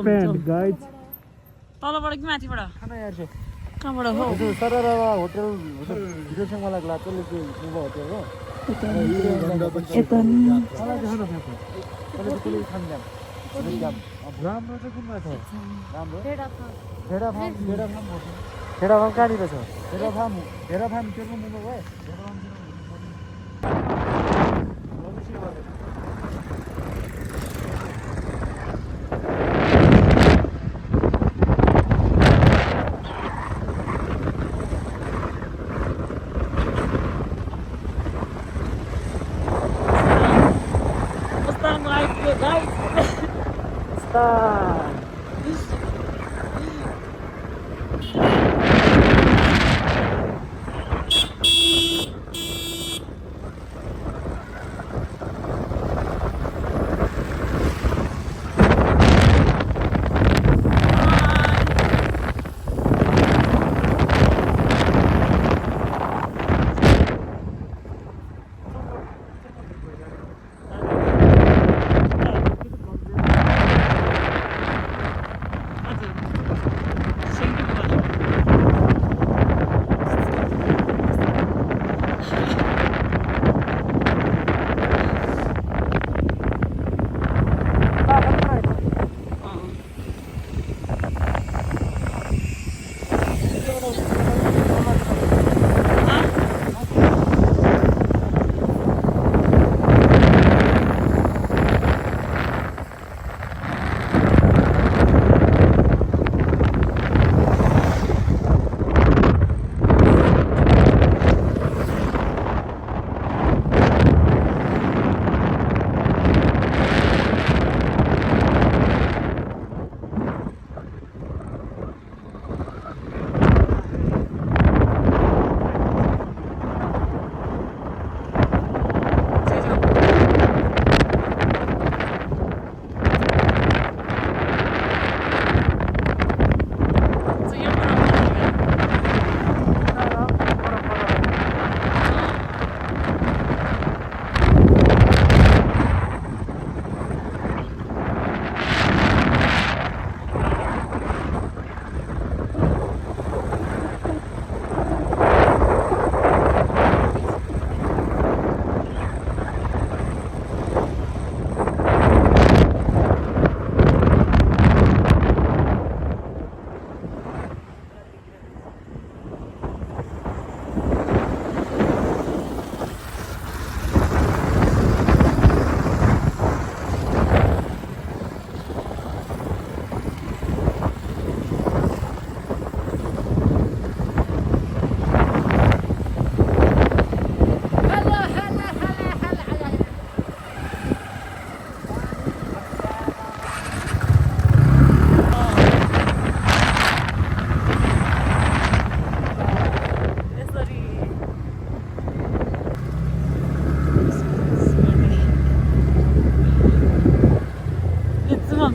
Pant guys तलबाट कि माथिबाट खाना यार छ कहाँबाट हो सरर होटल भिडियोसँग मलाई लाग्छ त्यो होटल हो यता नि मलाई देखाउन सक्छ अहिले कुनै खान जाम राम्रो चाहिँ कुनमा छ राम्रो भेडा फार्म कहाँनिर छ भेडा फार्म त्यो मुम्बई भयो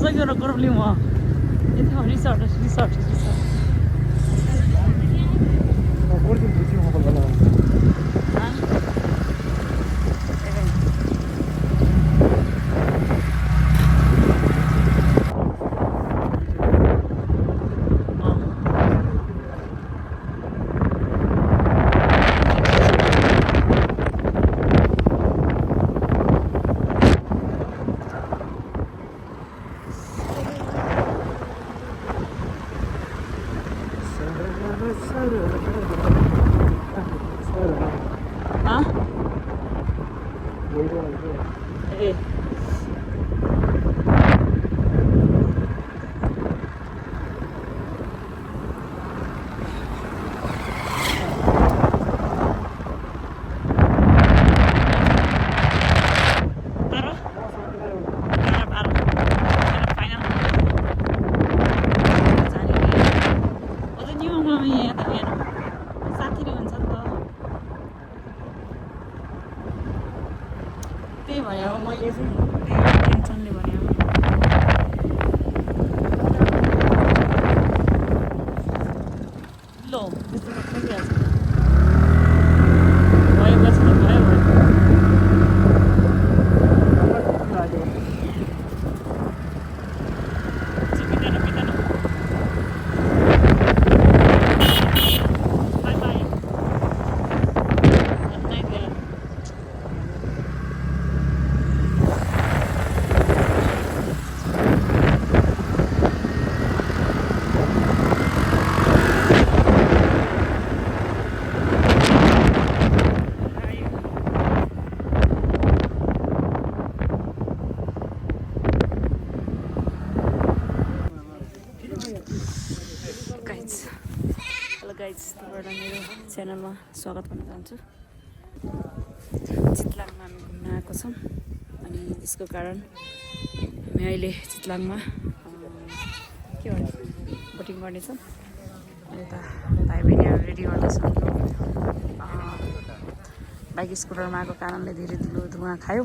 Zagora problema. It's how resort. Huh? Okay. Guys तपाईँलाई मेरो च्यानलमा स्वागत गर्न चाहन्छु। चितलाङमा हामी घुम्न आएको छौँ अनि त्यसको कारण हामी अहिले चितलाङमा के भन्नु बोटिङ गर्नेछौँ। यता भाइ बहिनीहरू रेडी गर्दैछौँ। बाइक स्कुटरमा आएको कारणले धेरै ठुलो धुवा खायो,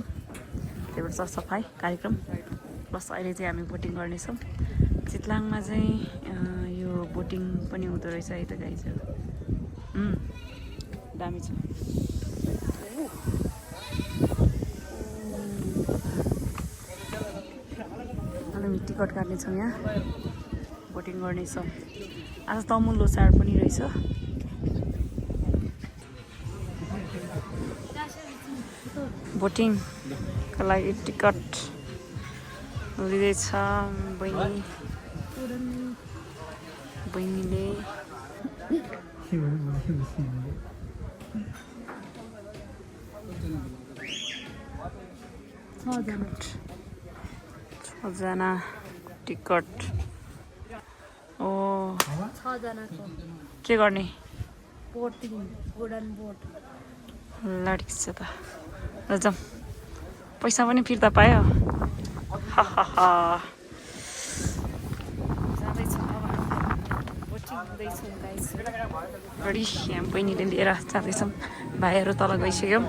त्यही भएर सरसफाइ कार्यक्रम प्लस अहिले चाहिँ हामी बोटिङ गर्नेछौँ। चितलाङमा चाहिँ यो बोटिङ पनि हुँदो रहेछ है त गाइजहरू। दामी छ। हामी टिकट काट्नेछौँ, यहाँ बोटिङ गर्नेछौँ। आज तमुल लोसार पनि रहेछ। बोटिङको लागि टिकट लिँदैछ बहिनीले। छजना टिकट। ओ 6 जनाको के गर्ने बोटिङ वुडन बोट। ल ठिक छ त, ल जाउँ। पैसा पनि फिर्ता पायो। जाँदैछौँ अब बोटिङ हुँदैछौँ गाइस। गडी यहाँ बहिनीले लिएर जाँदैछौँ। भाइहरू तल गइसक्यौँ।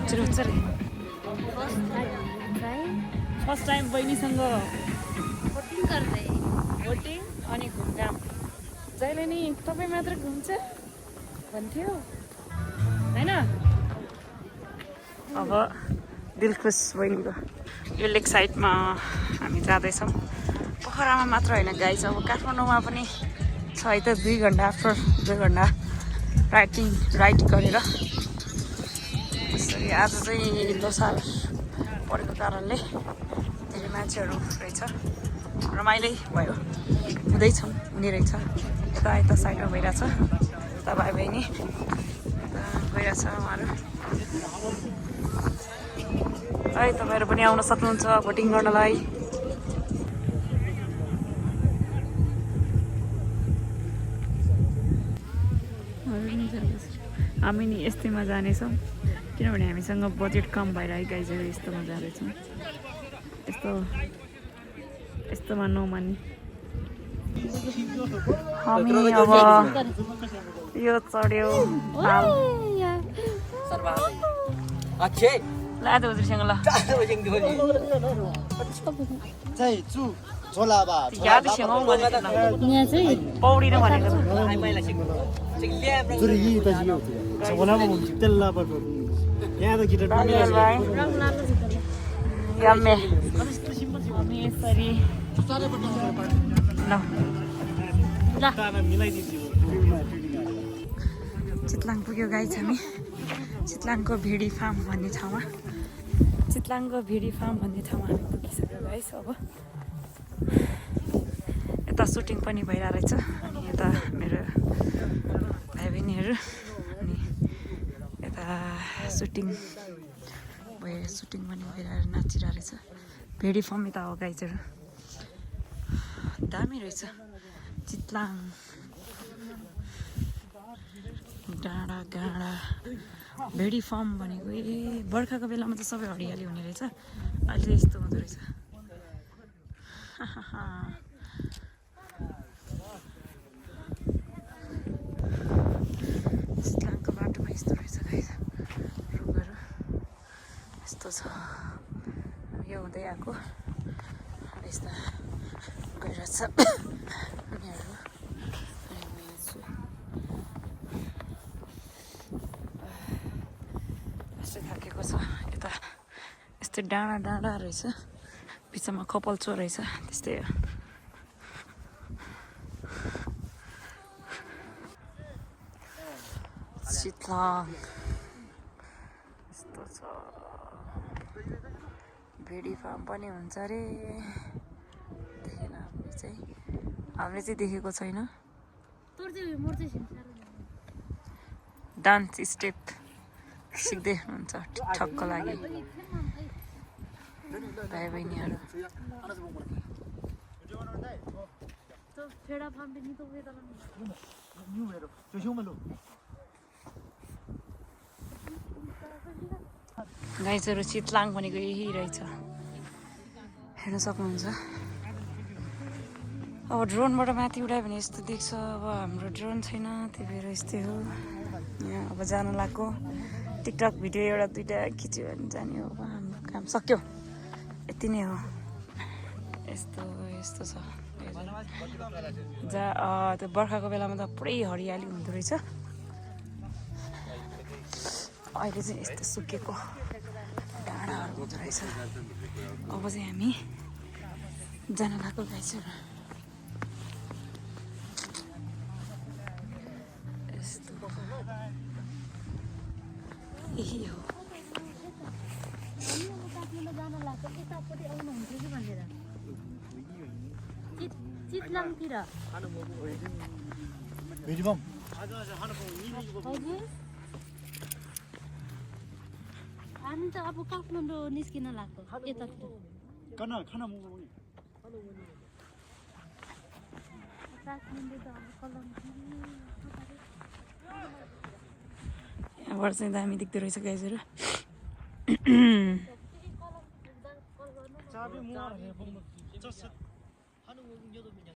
चुरुचुरे फर्स्ट टाइम बहिनीसँग बोटिङ गर्दै बोटिङ अनि घुमघाम। जहिले नि तपाईँ मात्र घुम्छ भन्थ्यो होइन। अब दिलखुस बहिनीको यो लेक साइडमा हामी जाँदैछौँ। पोखरामा मात्र होइन गाइस, अब काठमाडौँमा पनि छ है त। 2 घन्टा आफ्टर 2 घन्टा राइड गरेर। त्यसरी आज चाहिँ लोसार परेको कारणले धेरै मान्छेहरू रहेछ, रमाइलो भयो। हुँदैछौँ, हुने रहेछ। यता यता साइडमा भइरहेछ। यता भाइ बहिनी गइरहेछ उहाँहरू। है तपाईँहरू पनि आउन सक्नुहुन्छ बोटिङ गर्नलाई। हामी नि यस्तैमा जानेछौँ किनभने हामीसँग बजेट कम भएर गाइजहरू यस्तोमा जाँदैछौँ। यस्तोमा नमान्ने। हामी अब यो चढ्यो लाँदै हजुरसँग। ल यादसँग यहाँ चाहिँ पौडिन भनेको यम्मे। हामी यसरी चितलाङ पुग्यो गाइस। हामी चितलाङको भिडी फार्म भन्ने ठाउँमा हामी पुगिसक्यो गाइस। अब यता सुटिङ पनि भइरहेको रहेछ अनि यता मेरो भाइ बहिनीहरू अनि यता सुटिङ पनि भइरहेर नाचिरहेको रहेछ। भिडी फार्म यता हो गाइजहरू। दामी रहेछ चितलाङ। डाँडा गाँडा भेडी फार्म भनेको बर्खाको बेलामा त सबै हरियाली हुने रहेछ। अहिले यस्तो हुँदो रहेछ। चितलाङको बाटोमा यस्तो रहेछ गाइस। रुखहरू यस्तो छ। यो हुँदै आएको यस्ता गइरहेछ उनीहरू। थाकेको छ। यता यस्तो डाँडा रहेछ, बिचमा कपल्चो रहेछ त्यस्तै हो। चितलाङ यस्तो छ। भेडी फार्म पनि हुन्छ अरे। देखेन हामीले चाहिँ देखेको छैन। डान्स स्टेप सिक्दै हुनुहुन्छ ठिकठाकको लागि भाइ बहिनीहरू। तो फेड़ा फार्म भी नहीं तो न्युमेरो त्यो छेउमा लु गाइजहरू चितलाङ भनेको यही रहेछ हेर्न सक्नुहुन्छ अब ड्रोनबाट माथि उडायो भने यस्तो देख्छ अब हाम्रो ड्रोन छैन त्यही भएर यस्तै हो यहाँ अब जान लाग्यो टिकटक भिडियो एउटा दुइटा खिच्यो भने जाने हो अब हाम्रो काम सक्यो यति नै हो यस्तो यस्तो छ त्यो बर्खाको बेलामा त पुरै हरियाली हुँदो रहेछ अहिले चाहिँ यस्तो सुकेको डाँडाहरू हुँदो रहेछ अब चाहिँ हामी जान लाग्यो गाइजहरू यस्तो यही हो काठमाडौँ जान लाग्छ यतापट्टि आउनुहुन्छ कि भनेर चितलाङतिर भेजिबम हजुर हामी त अब काठमाडौँ निस्किन लाग्यो यतातिर खाना खाना मगाउने काठमाडौँ त अब कलम यहाँबाट चाहिँ दामी देख्दो रहेछ गाइजहरू चाबी